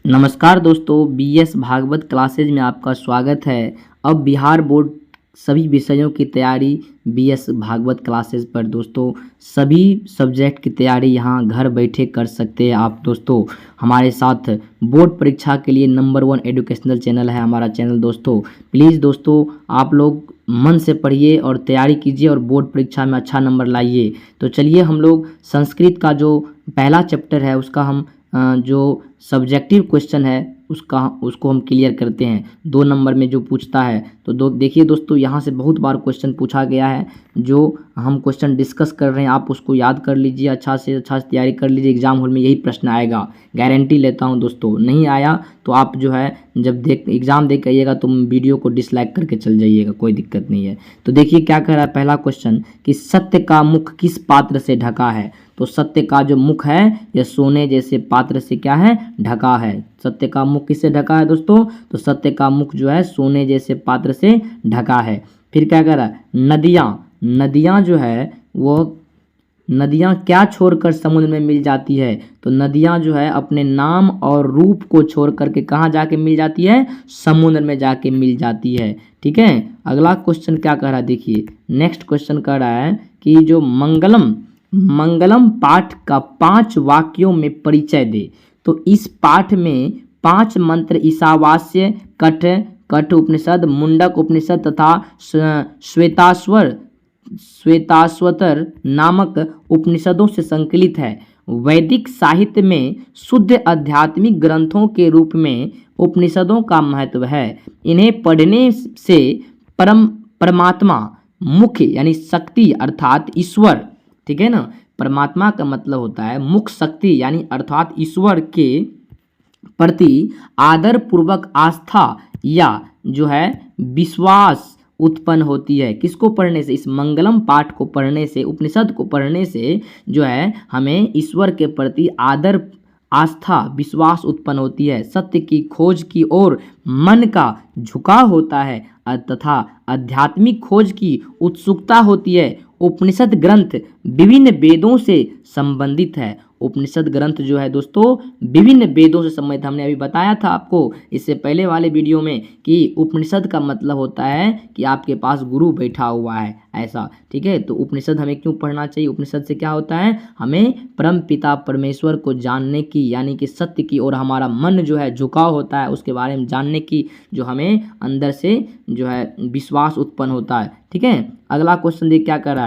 नमस्कार दोस्तों, BS Bhagavat classes में आपका स्वागत है। अब बिहार बोर्ड सभी विषयों की तैयारी बीएस भागवत क्लासेज पर दोस्तों सभी सब्जेक्ट की तैयारी यहाँ घर बैठे कर सकते हैं आप दोस्तों। हमारे साथ बोर्ड परीक्षा के लिए नंबर 1 एजुकेशनल चैनल है हमारा चैनल दोस्तों। प्लीज़ दोस्तों आप लोग मन से पढ़िए और तैयारी कीजिए और बोर्ड परीक्षा में अच्छा नंबर लाइए। तो चलिए हम लोग संस्कृत का जो पहला चैप्टर है उसका हम जो सब्जेक्टिव क्वेश्चन है उसको हम क्लियर करते हैं। 2 नंबर में जो पूछता है तो देखिए दोस्तों, यहाँ से बहुत बार क्वेश्चन पूछा गया है। जो हम क्वेश्चन डिस्कस कर रहे हैं आप उसको याद कर लीजिए, अच्छा से तैयारी कर लीजिए। एग्जाम हॉल में यही प्रश्न आएगा, गारंटी लेता हूँ दोस्तों। नहीं आया तो आप जो है जब एग्जाम दे के आइएगा तो वीडियो को डिसलाइक करके चल जाइएगा, कोई दिक्कत नहीं है। तो देखिए क्या कह रहा है पहला क्वेश्चन कि सत्य का मुख किस पात्र से ढका है। तो सत्य का जो मुख है यह सोने जैसे पात्र से क्या है, ढका है। सत्य का मुख किससे ढका है दोस्तों, तो सत्य का मुख जो है सोने जैसे पात्र से ढका है। फिर क्या कह रहा है, नदियाँ जो है वो नदियाँ क्या छोड़कर समुद्र में मिल जाती है। तो नदियाँ जो है अपने नाम और रूप को छोड़ करके कहाँ जाके मिल जाती है, समुद्र में जाके मिल जाती है। ठीक है, अगला क्वेश्चन क्या कह रहा है, देखिए नेक्स्ट क्वेश्चन कह रहा है कि जो मंगलम पाठ का 5 वाक्यों में परिचय दे। तो इस पाठ में 5 मंत्र ईशावास्य, कठ उपनिषद, मुंडक उपनिषद तथा श्वेताश्वतर नामक उपनिषदों से संकलित है। वैदिक साहित्य में शुद्ध आध्यात्मिक ग्रंथों के रूप में उपनिषदों का महत्व है। इन्हें पढ़ने से परमात्मा मुख्य यानी शक्ति अर्थात ईश्वर, ठीक है ना, परमात्मा का मतलब होता है मुख्य शक्ति यानी अर्थात ईश्वर के प्रति आदर पूर्वक आस्था या जो है विश्वास उत्पन्न होती है। किसको पढ़ने से, इस मंगलम पाठ को पढ़ने से, उपनिषद को पढ़ने से जो है हमें ईश्वर के प्रति आदर, आस्था, विश्वास उत्पन्न होती है। सत्य की खोज की ओर मन का झुकाव होता है तथा आध्यात्मिक खोज की उत्सुकता होती है। उपनिषद ग्रंथ विभिन्न वेदों से संबंधित है। उपनिषद ग्रंथ जो है दोस्तों विभिन्न वेदों से संबंधित, हमने अभी बताया था आपको इससे पहले वाले वीडियो में कि उपनिषद का मतलब होता है कि आपके पास गुरु बैठा हुआ है, ऐसा। ठीक है, तो उपनिषद हमें क्यों पढ़ना चाहिए, उपनिषद से क्या होता है, हमें परम पिता परमेश्वर को जानने की यानी कि सत्य की और हमारा मन जो है झुकाव होता है, उसके बारे में जानने की जो हमें अंदर से जो है विश्वास उत्पन्न होता है। ठीक है, अगला क्वेश्चन देख क्या कर रहा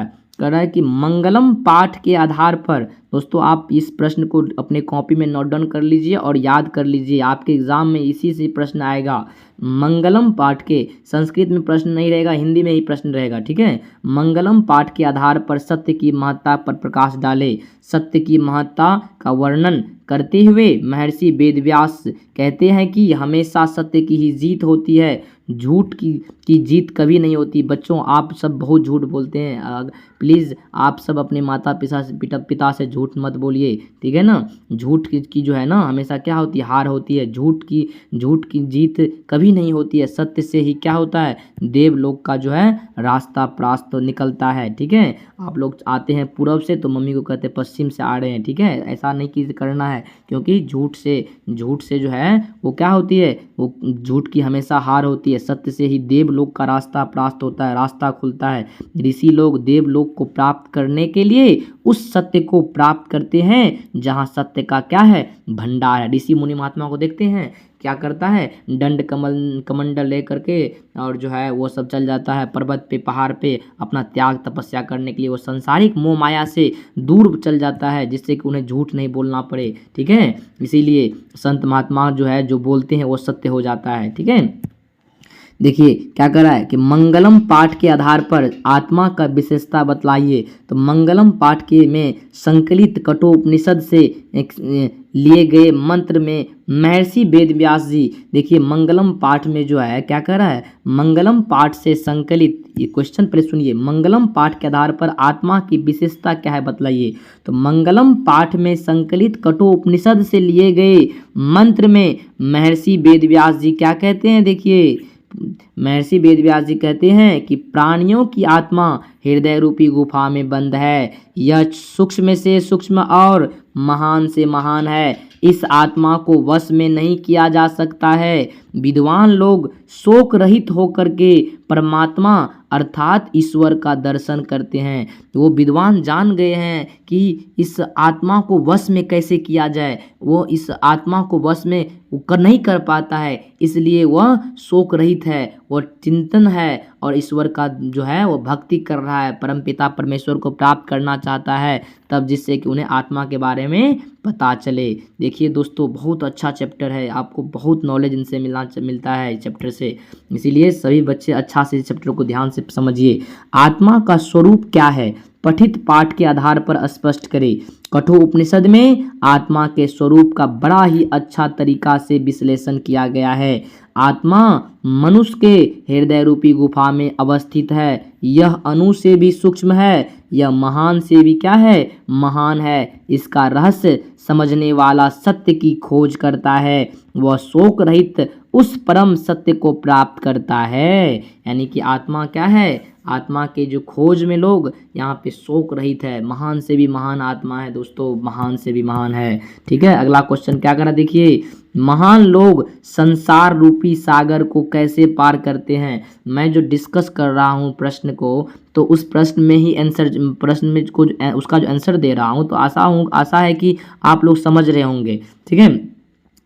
है कि मंगलम पाठ के आधार पर, दोस्तों आप इस प्रश्न को अपने कॉपी में नोट डाउन कर लीजिए और याद कर लीजिए, आपके एग्जाम में इसी से प्रश्न आएगा। मंगलम पाठ के, संस्कृत में प्रश्न नहीं रहेगा, हिंदी में ही प्रश्न रहेगा। ठीक है, मंगलम पाठ के आधार पर सत्य की महत्ता पर प्रकाश डाले। सत्य की महत्ता का वर्णन करते हुए महर्षि वेदव्यास कहते हैं कि हमेशा सत्य की ही जीत होती है, झूठ की जीत कभी नहीं होती। बच्चों आप सब बहुत झूठ बोलते हैं, प्लीज़ आप सब अपने माता पिता से झूठ मत बोलिए, ठीक है ना। झूठ की जो है ना हमेशा क्या होती है, हार होती है। झूठ की जीत कभी नहीं होती है। सत्य से ही क्या होता है, देवलोक का जो है रास्ता प्रास्त निकलता है। ठीक है, आप लोग आते हैं पूरब से तो मम्मी को कहते हैं पश्चिम से आ रहे हैं। ठीक है, ऐसा नहीं करना है, क्योंकि झूठ से जो है वो क्या होती है, वो झूठ की हमेशा हार होती है। सत्य से ही देवलोक का रास्ता प्राप्त होता है, रास्ता खुलता है। ऋषि लोग देवलोक को प्राप्त करने के लिए उस सत्य को प्राप्त करते हैं जहाँ सत्य का क्या है, भंडार है। ऋषि मुनि महात्मा को देखते हैं क्या करता है, दंड कमंडल ले करके और जो है वो सब चल जाता है पर्वत पे, पहाड़ पे अपना त्याग तपस्या करने के लिए। वो संसारिक मोह माया से दूर चल जाता है जिससे कि उन्हें झूठ नहीं बोलना पड़े। ठीक है, इसीलिए संत महात्मा जो है जो बोलते हैं वो सत्य हो जाता है। ठीक है, देखिए क्या कर रहा है कि मंगलम पाठ के आधार पर आत्मा का विशेषता बतलाइए। तो मंगलम पाठ के में संकलित कठोपनिषद से लिए गए मंत्र में महर्षि वेदव्यास जी, देखिए मंगलम पाठ में जो है क्या कर रहा है, मंगलम पाठ से संकलित, ये क्वेश्चन पहले सुनिए, मंगलम पाठ के आधार पर आत्मा की विशेषता क्या है बतलाइए। तो मंगलम पाठ में संकलित कठोपनिषद से लिए गए मंत्र में महर्षि वेदव्यास जी क्या कहते हैं, देखिए महर्षि वेदव्यास जी कहते हैं कि प्राणियों की आत्मा हृदय रूपी गुफा में बंद है। यह सूक्ष्म से सूक्ष्म और महान से महान है। इस आत्मा को वश में नहीं किया जा सकता है। विद्वान लोग शोक रहित होकर के परमात्मा अर्थात ईश्वर का दर्शन करते हैं। वो विद्वान जान गए हैं कि इस आत्मा को वश में कैसे किया जाए, वो इस आत्मा को वश में नहीं कर पाता है, इसलिए वह शोक रहित है, वो चिंतन है और ईश्वर का जो है वो भक्ति कर रहा है, परमपिता परमेश्वर को प्राप्त करना चाहता है, तब जिससे कि उन्हें आत्मा के बारे में पता चले। देखिए दोस्तों, बहुत अच्छा चैप्टर है, आपको बहुत नॉलेज इनसे मिलता है चैप्टर से, इसीलिए सभी बच्चे अच्छा से इस चैप्टर को ध्यान से समझिए। आत्मा का स्वरूप क्या है, पठित पाठ के आधार पर स्पष्ट करें। कठोर उपनिषद में आत्मा के स्वरूप का बड़ा ही अच्छा तरीका से विश्लेषण किया गया है। आत्मा मनुष्य के हृदय रूपी गुफा में अवस्थित है। यह अणु से भी सूक्ष्म है, यह महान से भी क्या है, महान है। इसका रहस्य समझने वाला सत्य की खोज करता है, वह शोक रहित उस परम सत्य को प्राप्त करता है। यानी कि आत्मा क्या है, आत्मा के जो खोज में लोग यहाँ पे शोक रहित है, महान से भी महान आत्मा है दोस्तों, महान से भी महान है। ठीक है, अगला क्वेश्चन क्या करा देखिए, महान लोग संसार रूपी सागर को कैसे पार करते हैं। मैं जो डिस्कस कर रहा हूँ प्रश्न को, तो उस प्रश्न में ही आंसर, प्रश्न में को उसका जो आंसर दे रहा हूँ, तो आशा है कि आप लोग समझ रहे होंगे। ठीक है,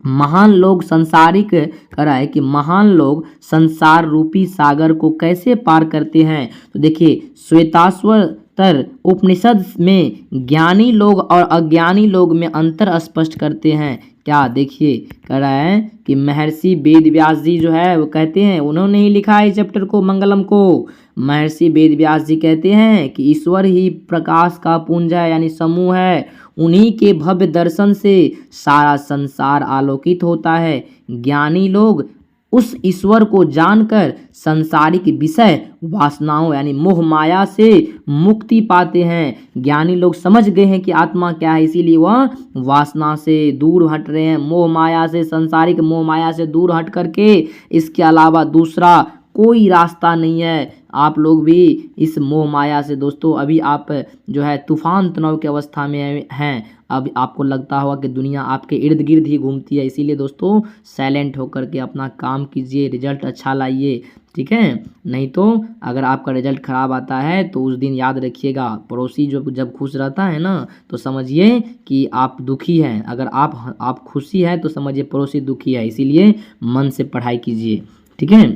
महान लोग संसारिक करा है कि महान लोग संसार रूपी सागर को कैसे पार करते हैं। तो देखिए, श्वेताश्वतर उपनिषद में ज्ञानी लोग और अज्ञानी लोग में अंतर स्पष्ट करते हैं। क्या देखिए, कह रहा है कि महर्षि वेद व्यास जी जो है वो कहते हैं, उन्होंने ही लिखा है चैप्टर को, मंगलम को। महर्षि वेद व्यास जी कहते हैं कि ईश्वर ही प्रकाश का पुंज है, यानी समूह है, उन्हीं के भव्य दर्शन से सारा संसार आलोकित होता है। ज्ञानी लोग उस ईश्वर को जानकर संसारिक विषय वासनाओं यानी मोह माया से मुक्ति पाते हैं। ज्ञानी लोग समझ गए हैं कि आत्मा क्या है, इसीलिए वह वासना से दूर हट रहे हैं, मोह माया से, संसारिक मोह माया से दूर हट करके इसके अलावा दूसरा कोई रास्ता नहीं है। आप लोग भी इस मोह माया से दोस्तों, अभी आप जो है तूफान तनाव की अवस्था में हैं, अब आपको लगता होगा कि दुनिया आपके इर्द गिर्द ही घूमती है, इसीलिए दोस्तों साइलेंट होकर के अपना काम कीजिए, रिजल्ट अच्छा लाइए। ठीक है, नहीं तो अगर आपका रिजल्ट खराब आता है तो उस दिन याद रखिएगा, पड़ोसी जो जब खुश रहता है ना, तो समझिए कि आप दुखी हैं, अगर आप खुशी है तो समझिए पड़ोसी दुखी है, इसीलिए मन से पढ़ाई कीजिए। ठीक है,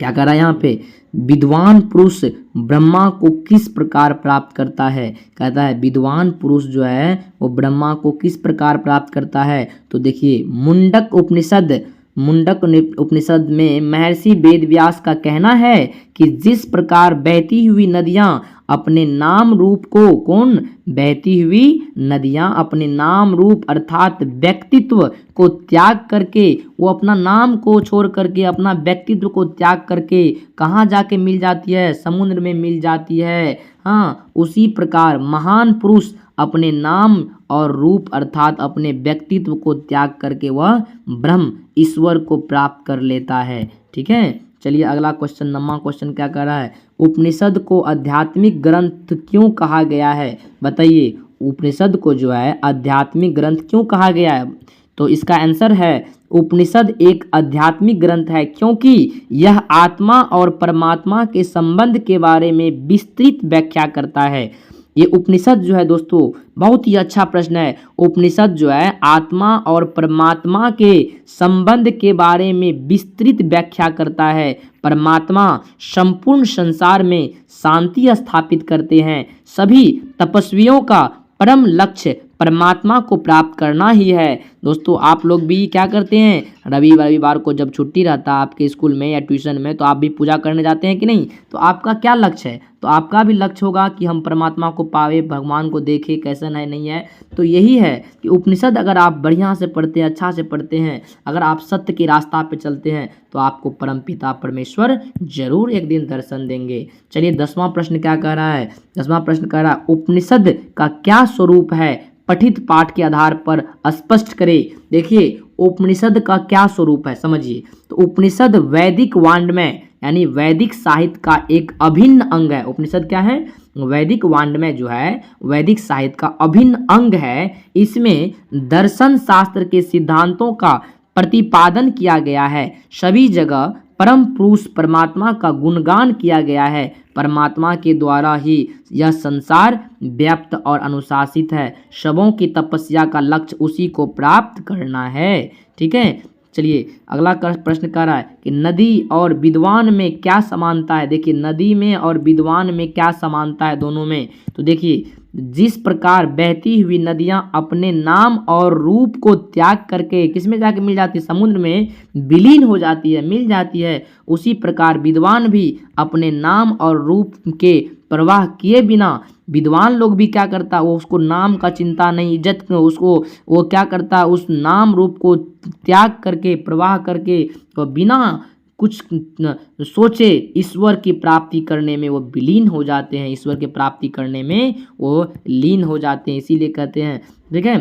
क्या कर रहा है यहाँ पे, विद्वान पुरुष ब्रह्मा को किस प्रकार प्राप्त करता है। कहता है विद्वान पुरुष जो है वो ब्रह्मा को किस प्रकार प्राप्त करता है। तो देखिए, मुंडक उपनिषद में महर्षि वेदव्यास का कहना है कि जिस प्रकार बहती हुई नदियां अपने नाम रूप को, कौन, बहती हुई नदियां अपने नाम रूप अर्थात व्यक्तित्व को त्याग करके, वो अपना नाम को छोड़ करके अपना व्यक्तित्व को त्याग करके कहाँ जाके मिल जाती है, समुद्र में मिल जाती है। हाँ, उसी प्रकार महान पुरुष अपने नाम और रूप अर्थात अपने व्यक्तित्व को त्याग करके वह ब्रह्म ईश्वर को प्राप्त कर लेता है। ठीक है, चलिए अगला क्वेश्चन, नम्मा क्वेश्चन क्या कर रहा है, उपनिषद को आध्यात्मिक ग्रंथ क्यों कहा गया है। बताइए, उपनिषद को जो है आध्यात्मिक ग्रंथ क्यों कहा गया है। तो इसका आंसर है, उपनिषद एक आध्यात्मिक ग्रंथ है क्योंकि यह आत्मा और परमात्मा के संबंध के बारे में विस्तृत व्याख्या करता है। ये उपनिषद जो है दोस्तों, बहुत ही अच्छा प्रश्न है। उपनिषद जो है आत्मा और परमात्मा के संबंध के बारे में विस्तृत व्याख्या करता है। परमात्मा संपूर्ण संसार में शांति स्थापित करते हैं। सभी तपस्वियों का परम लक्ष्य परमात्मा को प्राप्त करना ही है। दोस्तों, आप लोग भी क्या करते हैं, रविवार को जब छुट्टी रहता है आपके स्कूल में या ट्यूशन में, तो आप भी पूजा करने जाते हैं कि नहीं। तो आपका क्या लक्ष्य है, तो आपका भी लक्ष्य होगा कि हम परमात्मा को पावे, भगवान को देखें कैसन है नहीं है। तो यही है कि उपनिषद अगर आप बढ़िया से पढ़ते हैं, अच्छा से पढ़ते हैं, अगर आप सत्य के रास्ता पे चलते हैं, तो आपको परमपिता परमेश्वर जरूर एक दिन दर्शन देंगे। चलिए 10वां प्रश्न क्या कह रहा है, 10वां प्रश्न कह रहा है उपनिषद का क्या स्वरूप है, पठित पाठ के आधार पर स्पष्ट करें। देखिए, उपनिषद का क्या स्वरूप है समझिए। तो उपनिषद वैदिक वाङ्मय यानी वैदिक साहित्य का एक अभिन्न अंग है। उपनिषद क्या है? वैदिक वाङ्मय जो है वैदिक साहित्य का अभिन्न अंग है। इसमें दर्शन शास्त्र के सिद्धांतों का प्रतिपादन किया गया है। सभी जगह परम पुरुष परमात्मा का गुणगान किया गया है। परमात्मा के द्वारा ही यह संसार व्याप्त और अनुशासित है। सबों की तपस्या का लक्ष्य उसी को प्राप्त करना है। ठीक है, चलिए अगला प्रश्न कह रहा है कि नदी और विद्वान में क्या समानता है। देखिए नदी में और विद्वान में क्या समानता है दोनों में। तो देखिए जिस प्रकार बहती हुई नदियां अपने नाम और रूप को त्याग करके किसमें जाके मिल जाती है? समुद्र में विलीन हो जाती है, मिल जाती है। उसी प्रकार विद्वान भी अपने नाम और रूप के प्रवाह किए बिना, विद्वान लोग भी क्या करता है, वो उसको नाम का चिंता नहीं, इज्जत उसको वो क्या करता है, उस नाम रूप को त्याग करके प्रवाह करके तो बिना कुछ सोचे ईश्वर की प्राप्ति करने में वो विलीन हो जाते हैं। ईश्वर की प्राप्ति करने में वो लीन हो जाते हैं, इसीलिए कहते हैं। ठीक है,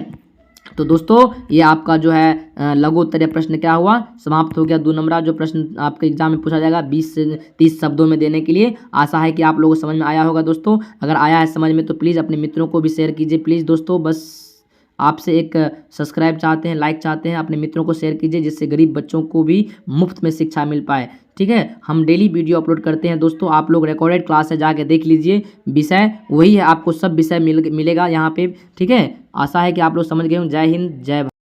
तो दोस्तों ये आपका जो है लघु उत्तरीय प्रश्न क्या हुआ, समाप्त हो गया। 2 नंबर जो प्रश्न आपके एग्जाम में पूछा जाएगा 20 से 30 शब्दों में देने के लिए। आशा है कि आप लोगों को समझ में आया होगा दोस्तों। अगर आया है समझ में तो प्लीज़ अपने मित्रों को भी शेयर कीजिए। प्लीज़ दोस्तों, बस आपसे एक सब्सक्राइब चाहते हैं, लाइक चाहते हैं, अपने मित्रों को शेयर कीजिए जिससे गरीब बच्चों को भी मुफ्त में शिक्षा मिल पाए। ठीक है, हम डेली वीडियो अपलोड करते हैं दोस्तों। आप लोग रिकॉर्डेड क्लास है, जाके देख लीजिए। विषय वही है, आपको सब विषय मिलेगा यहाँ पे। ठीक है, आशा है कि आप लोग समझ गए हों। जय हिंद, जय भारत।